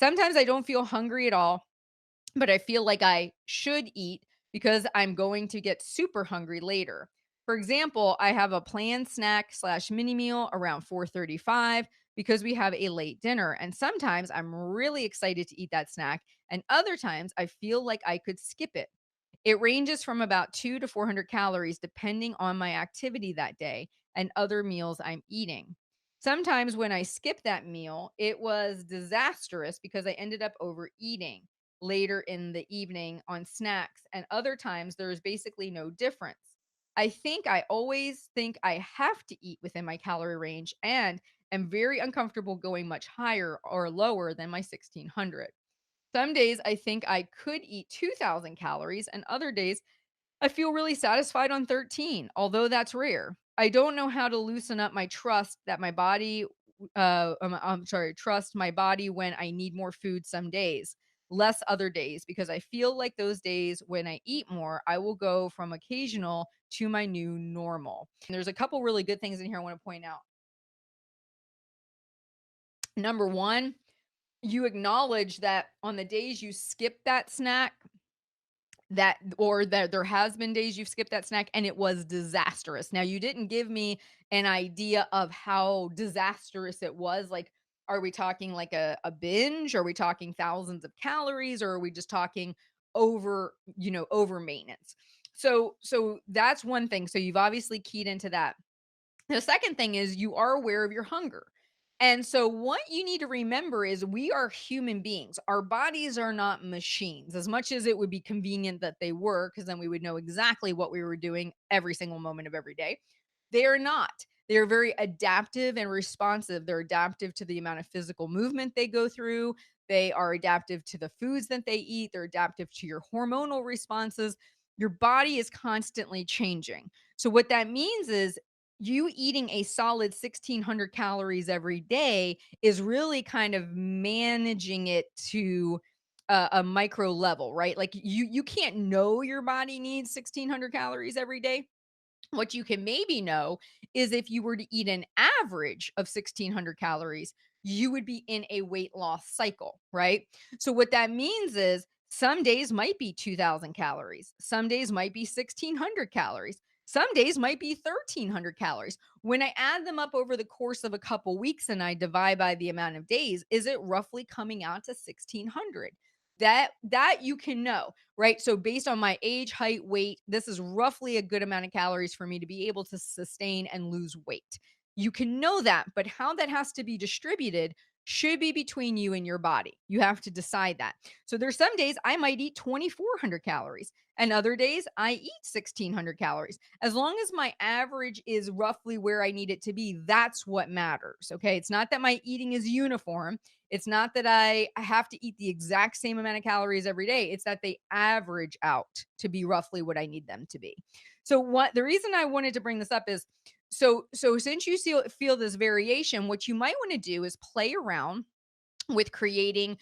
Sometimes I don't feel hungry at all, but I feel like I should eat because I'm going to get super hungry later. For example, I have a planned snack slash mini meal around 4:35 because we have a late dinner. And sometimes I'm really excited to eat that snack. And other times I feel like I could skip it. It ranges from about 2 to 400 calories depending on my activity that day and other meals I'm eating. Sometimes when I skip that meal, it was disastrous because I ended up overeating later in the evening on snacks, and other times there's basically no difference. I always think I have to eat within my calorie range and am very uncomfortable going much higher or lower than my 1600. Some days I think I could eat 2000 calories, and other days I feel really satisfied on 13, although that's rare. I don't know how to loosen up my trust that my body, I'm sorry, trust my body when I need more food some days, less other days, because I feel like those days when I eat more, I will go from occasional to my new normal. And there's a couple really good things in here I want to point out. Number one, you acknowledge that on the days you skip that snack, that there has been days you've skipped that snack and it was disastrous. Now, you didn't give me an idea of how disastrous it was. Like, are we talking like a binge? Are we talking thousands of calories? Or are we just talking over maintenance? So that's one thing. So you've obviously keyed into that. The second thing is you are aware of your hunger. And so, what you need to remember is we are human beings. Our bodies are not machines, as much as it would be convenient that they were, because then we would know exactly what we were doing every single moment of every day. They are not. They are very adaptive and responsive. They're adaptive to the amount of physical movement they go through. They are adaptive to the foods that they eat. They're adaptive to your hormonal responses. Your body is constantly changing. So, what that means is you eating a solid 1600 calories every day is really kind of managing it to a micro level, right? Like you can't know your body needs 1600 calories every day. What you can maybe know is if you were to eat an average of 1600 calories, you would be in a weight loss cycle, right? So, what that means is some days might be 2000 calories, some days might be 1600 calories, some days might be 1300 calories. When I add them up over the course of a couple weeks and I divide by the amount of days, is it roughly coming out to 1600? That you can know, right? So based on my age, height, weight, this is roughly a good amount of calories for me to be able to sustain and lose weight. You can know that, but how that has to be distributed should be between you and your body. You have to decide that. So there's some days I might eat 2400 calories and other days I eat 1600 calories. As long as my average is roughly where I need it to be, that's what matters. Okay? It's not that my eating is uniform. It's not that I have to eat the exact same amount of calories every day. It's that they average out to be roughly what I need them to be. So what the reason I wanted to bring this up is so since you feel this variation, what you might want to do is play around with creating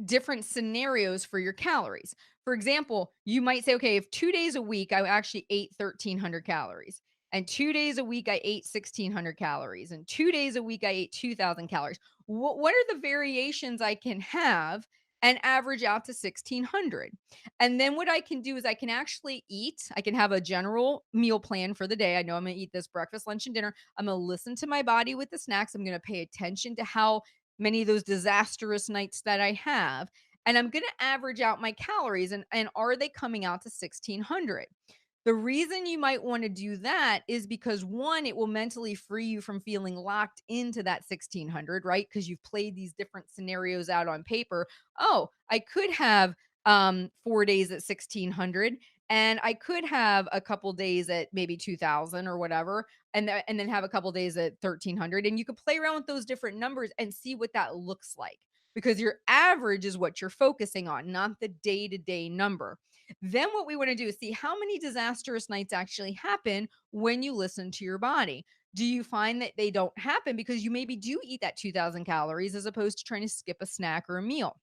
different scenarios for your calories. For example, you might say, okay, if 2 days a week I actually ate 1300 calories, and 2 days a week I ate 1600 calories, and 2 days a week I ate 2000 calories. What are the variations I can have and average out to 1600? And then what I can do is I can actually eat, I can have a general meal plan for the day. I know I'm going to eat this breakfast, lunch, and dinner. I'm going to listen to my body with the snacks. I'm going to pay attention to how many of those disastrous nights that I have, and I'm gonna average out my calories and are they coming out to 1600? The reason you might want to do that is because one, it will mentally free you from feeling locked into that 1600, right? Because you've played these different scenarios out on paper. Oh, I could have 4 days at 1600 and I could have a couple days at maybe 2000 or whatever and then have a couple days at 1300 and you could play around with those different numbers and see what that looks like because your average is what you're focusing on, not the day-to-day number. Then what we want to do is see how many disastrous nights actually happen when you listen to your body. Do you find that they don't happen because you maybe do eat that 2000 calories as opposed to trying to skip a snack or a meal?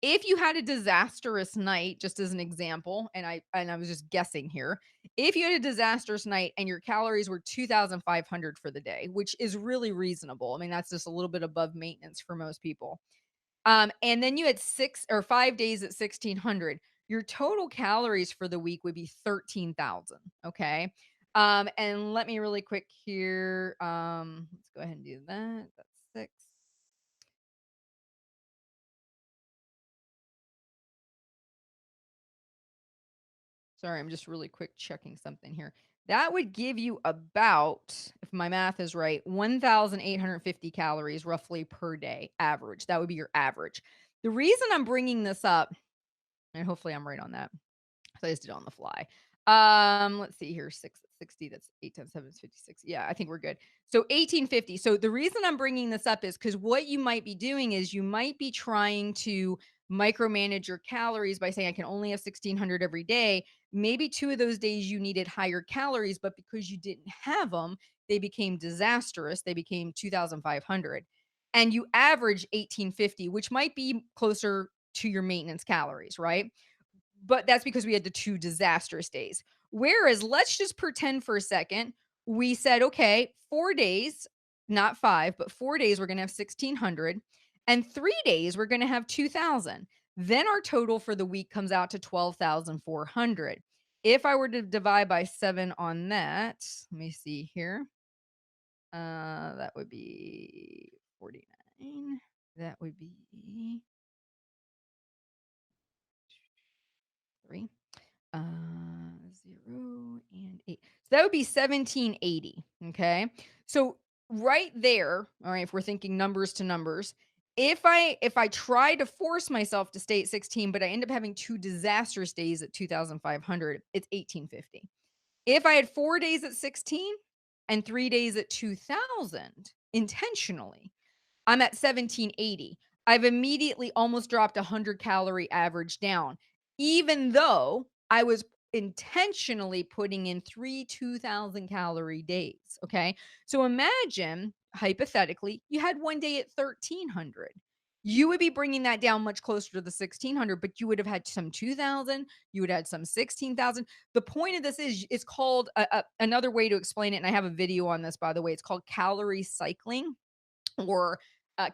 If you had a disastrous night, just as an example, and I was just guessing here, if you had a disastrous night and your calories were 2,500 for the day, which is really reasonable. I mean, that's just a little bit above maintenance for most people. And then you had 6 or 5 days at 1,600. Your total calories for the week would be 13,000, okay? And let me really quick here, let's go ahead and do that. That's 6. Sorry, I'm just really quick checking something here. That would give you about, if my math is right, 1,850 calories roughly per day average. That would be your average. The reason I'm bringing this up, and hopefully I'm right on that, so I just did it on the fly. Let's see here, 660, that's 8 times 7 is 56. Yeah, I think we're good. So 1850. So the reason I'm bringing this up is because what you might be doing is you might be trying to micromanage your calories by saying, I can only have 1,600 every day. Maybe 2 of those days you needed higher calories, but because you didn't have them, they became disastrous. They became 2,500. And you average 1850, which might be closer to your maintenance calories, right? But that's because we had the 2 disastrous days. Whereas, let's just pretend for a second, we said, "Okay, 4 days, not 5, but 4 days, we're gonna have 1,600, and 3 days, we're gonna have 2,000." Then our total for the week comes out to 12,400. If I were to divide by 7 on that, let me see here, that would be 49. That would be 3. Uh, 0 and 8. So that would be 1780. Okay. So right there, all right, if we're thinking numbers to numbers, if I try to force myself to stay at 16, but I end up having 2 disastrous days at 2,500, it's 1850. If I had 4 days at 16 and 3 days at 2,000 intentionally, I'm at 1780. I've immediately almost dropped 100 calorie average down, even though I was intentionally putting in 3 2,000 calorie days. Okay. So imagine, hypothetically, you had one day at 1,300. You would be bringing that down much closer to the 1,600, but you would have had some 2,000. You would have had some 16,000. The point of this is it's called another way to explain it. And I have a video on this, by the way. It's called calorie cycling or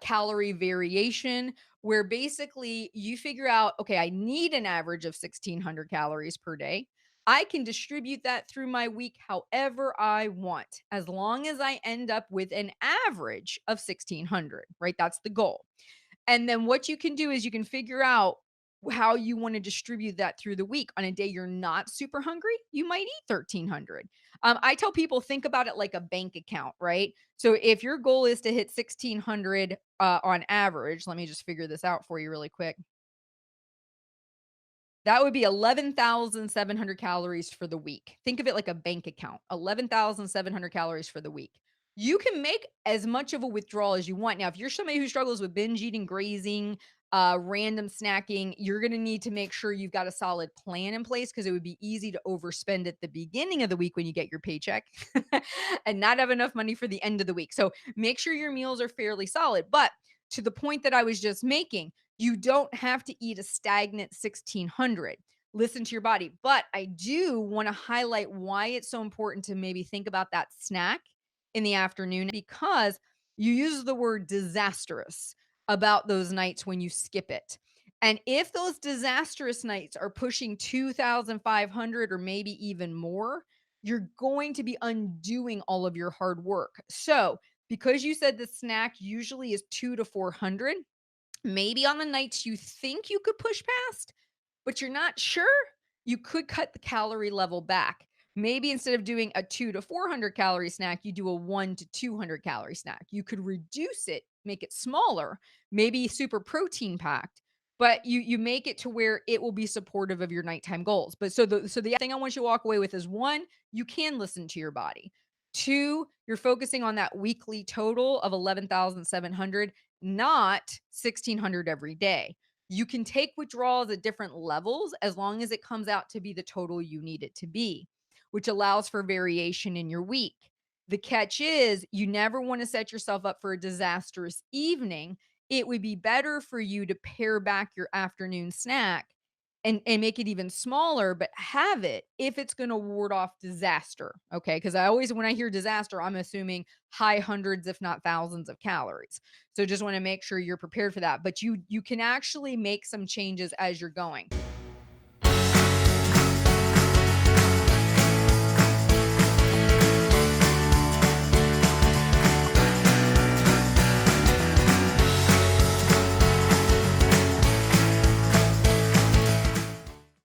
calorie variation, where basically you figure out, okay, I need an average of 1,600 calories per day. I can distribute that through my week however I want, as long as I end up with an average of 1,600, right? That's the goal. And then what you can do is you can figure out how you want to distribute that through the week. On a day you're not super hungry, you might eat 1,300. I tell people think about it like a bank account, right? So if your goal is to hit 1,600 on average, let me just figure this out for you really quick. That would be 11,700 calories for the week. Think of it like a bank account, 11,700 calories for the week. You can make as much of a withdrawal as you want. Now, if you're somebody who struggles with binge eating, grazing, random snacking, you're going to need to make sure you've got a solid plan in place because it would be easy to overspend at the beginning of the week when you get your paycheck and not have enough money for the end of the week. So make sure your meals are fairly solid. But to the point that I was just making, you don't have to eat a stagnant 1,600. Listen to your body. But I do want to highlight why it's so important to maybe think about that snack in the afternoon because you use the word disastrous about those nights when you skip it. And if those disastrous nights are pushing 2,500 or maybe even more, you're going to be undoing all of your hard work. So, because you said the snack usually is 2 to 400, maybe on the nights you think you could push past, but you're not sure, you could cut the calorie level back. Maybe instead of doing a 2 to 400 calorie snack, you do a 1 to 200 calorie snack. You could reduce it, make it smaller, maybe super protein packed, but you make it to where it will be supportive of your nighttime goals. But so the thing I want you to walk away with is 1, you can listen to your body. 2, you're focusing on that weekly total of 11,700, not 1,600 every day. You can take withdrawals at different levels as long as it comes out to be the total you need it to be, which allows for variation in your week. The catch is you never want to set yourself up for a disastrous evening. It would be better for you to pare back your afternoon snack and make it even smaller, but have it if it's gonna ward off disaster, okay? Because I always when I hear disaster, I'm assuming high hundreds, if not thousands of calories. So just wanna make sure you're prepared for that, but you can actually make some changes as you're going.